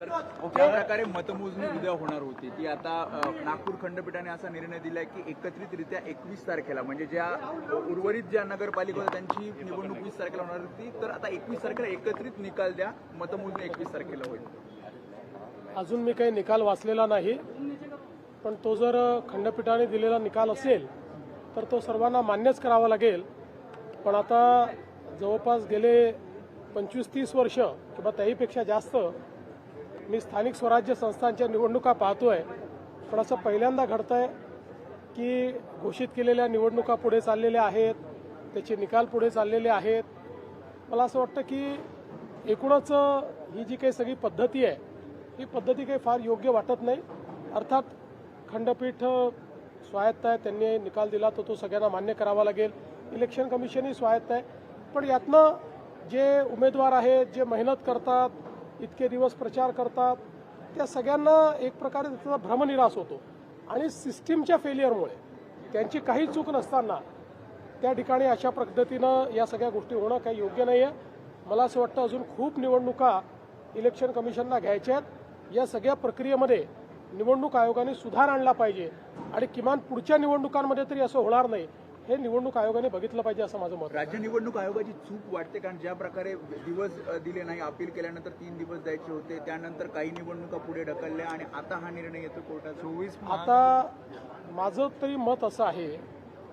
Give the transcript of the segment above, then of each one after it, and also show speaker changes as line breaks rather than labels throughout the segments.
ज्या प्रकारे मतमोजणी उद्या होणार होती ती आता नागपूर खंडपीठाने असा निर्णय दिलाय की एकत्रितरित्या 21 तारखेला म्हणजे ज्या उर्वरित ज्या नगरपालिका होत्या त्यांची निवडणूक 20 तारखेला होणार होती, तर आता 21 तारखेला एकत्रित निकाल द्या, मतमोजणी 21 तारखेला होईल.
अजून मी काही निकाल वाचलेला नाही, पण तो जर खंडपीठाने दिलेला निकाल असेल तर तो सर्वांना मान्यच करावा लागेल. पण आता जवळपास गेले 25-30 वर्ष किंवा त्याहीपेक्षा जास्त मी स्थानिक स्वराज्य संस्थांच्या निवडणुका पाहतोय, पण असं पहिल्यांदा घडतंय की घोषित केलेल्या निवडणुका पुढे चाललेल्या आहेत, त्याचे निकाल पुढे चाललेले आहेत. मला असं वाटतं की एकूणच ही जी काही सगळी पद्धती आहे ही पद्धती काही फार योग्य वाटत नाही. अर्थात खंडपीठ स्वायत्त आहे, त्यांनी निकाल दिला तर तो सगळ्यांना मान्य करावा लागेल. इलेक्शन कमिशनही स्वायत्त आहे, पण यातनं जे उमेदवार आहेत, जे मेहनत करतात, इतके दिवस प्रचार करतात, त्या सगळ्यांना एक प्रकारे त्याचा भ्रमनिरास होतो आणि सिस्टीमच्या फेलियरमुळे त्यांची काही चूक नसताना त्या ठिकाणी अशा पद्धतीनं या सगळ्या गोष्टी होणं काही योग्य नाही आहे. मला असं वाटतं अजून खूप निवडणुका इलेक्शन कमिशनला घ्यायच्या आहेत. या सगळ्या प्रक्रियेमध्ये निवडणूक आयोगाने सुधार आणला पाहिजे आणि किमान पुढच्या निवडणुकांमध्ये तरी असं होणार नाही हे निवडणूक आयोगाने बघितलं पाहिजे असं माझं मत.
राज्य निवडणूक आयोगाची चूक वाटते, कारण ज्या प्रकारे दिवस दिले नाही, अपील केल्यानंतर 3 दिवस द्यायचे होते, त्यानंतर काही निवडणुका पुढे ढकलल्या आणि आता हा निर्णय येतो कोर्टात 24.
आता माझं तरी मत असं आहे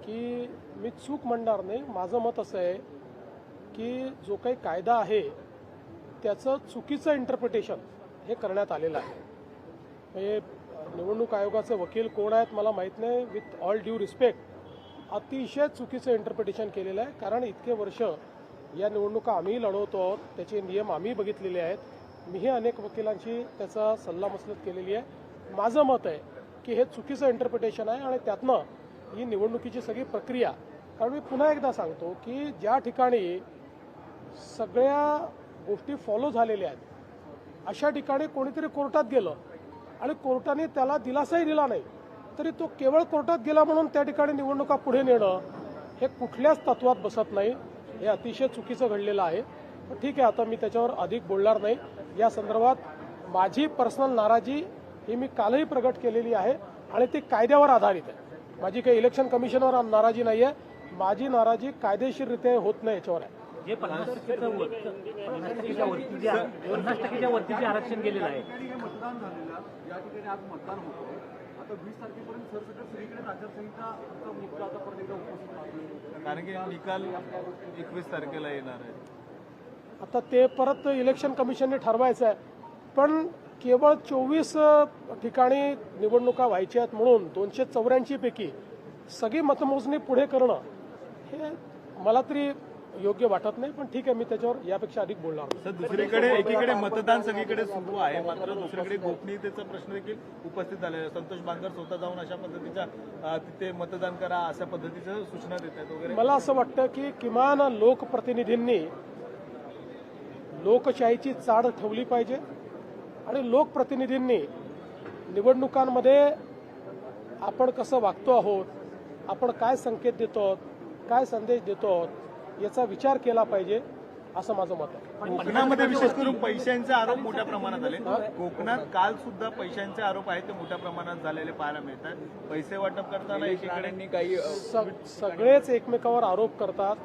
की मी चूक म्हणणार नाही. माझं मत असं आहे की जो काही कायदा आहे त्याचं चुकीचं इंटरप्रिटेशन हे करण्यात आलेलं आहे. म्हणजे निवडणूक आयोगाचे वकील कोण आहेत मला माहीत नाही. विथ ऑल ड्यू रिस्पेक्ट अतिशय चुकीचं इंटरप्रिटेशन केलेलं आहे, कारण इतके वर्ष या निवडणुका आम्ही लढवतो आहोत, त्याचे नियम आम्ही बघितलेले आहेत. मीही अनेक वकिलांची त्याचा सल्लामसलत केलेली आहे. माझं मत आहे की हे चुकीचं इंटरप्रिटेशन आहे आणि त्यातनं ही निवडणुकीची सगळी प्रक्रिया, कारण मी पुन्हा एकदा सांगतो की ज्या ठिकाणी सगळ्या गोष्टी फॉलो झालेल्या आहेत अशा ठिकाणी कोणीतरी कोर्टात गेलं आणि कोर्टाने त्याला दिलासाही दिला नाही तरी तो केवळ कोर्टात गेला म्हणून त्या ठिकाणी निवडणुका पुढे नेणं हे कुठल्याच तत्वात बसत नाही. हे अतिशय चुकीचं घडलेलं आहे. ठीक आहे, आता मी त्याच्यावर अधिक बोलणार नाही. या संदर्भात माझी पर्सनल नाराजी ही मी कालही प्रगट केलेली आहे आणि ती कायद्यावर आधारित आहे. माझी काही इलेक्शन कमिशनवर नाराजी नाही आहे. माझी नाराजी कायदेशीररित्या होत नाही याच्यावर आहे.
जे 50% वरती जे आरक्षण गेलेलं आहे,
मतदान झालेलं या ठिकाणी आज मतदान होतं. आता 20 तारखेपर्यंत सरसकट सगळीकडे आचारसंहिता मुद्दा आता परत एकदा उपस्थित आहे,
कारण की निकाल 21 तारखेला येणार आहे.
आता ते परत इलेक्शन कमिशनने ठरवायचं आहे, पण केवळ 24 ठिकाणी निवडणुका व्हायच्या आहेत म्हणून 284 पैकी सगळी मतमोजणी पुढे करणं हे मला तरी योग्य वाटत नाही. पण ठीक आहे, मी त्याच्यावर यापेक्षा अधिक बोलणार नाही.
सर, दुसरीकडे एकीकडे मतदान सगळीकडे सुरू आहे, मात्र दुसरीकडे गोपनीयतेचा प्रश्न देखील उपस्थित झालेला आहे. संतोष बांगर स्वतः जाऊन अशा पद्धतीच्या तिथे मतदान करा अशा पद्धतीच्या सूचना देत आहेत वगैरे.
मला असं वाटतं की किमान लोकप्रतिनिधींनी लोकशाहीची चाड ठेवली पाहिजे आणि लोकप्रतिनिधींनी निवडणुकांमध्ये आपण कसं वागतो आहोत, आपण काय संकेत देतो आहोत, काय संदेश देतो आहोत याचा विचार केला पाहिजे असं माझं मत आहे.
कोकणामध्ये विशेष करून पैशांचे आरोप मोठ्या प्रमाणात आले. कोकणात काल सुद्धा पैशांचे आरोप आहेत ते मोठ्या प्रमाणात झालेले पाहायला मिळतात. पैसे वाटप करताना एकीकडे
काही
सगळेच एकमेकावर आरोप करतात.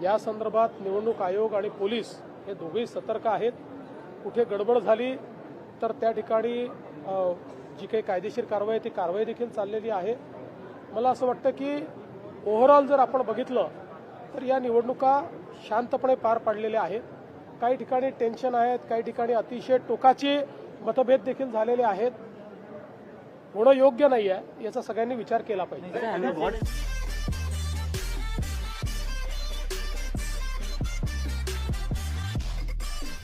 या संदर्भात निवडणूक आयोग आणि पोलीस हे दोघेही सतर्क आहेत. कुठे गडबड झाली तर त्या ठिकाणी जी काही कायदेशीर कारवाई ती कारवाई देखील चाललेली आहे. मला असं वाटतं की ओव्हरऑल जर आपण बघितलं तर या निवडणुका शांतपणे पार पाडलेल्या आहेत. काही ठिकाणी टेन्शन आहेत, काही ठिकाणी अतिशय टोकाचे मतभेद देखील झालेले आहेत. होणं योग्य नाही आहे याचा सगळ्यांनी विचार केला पाहिजे.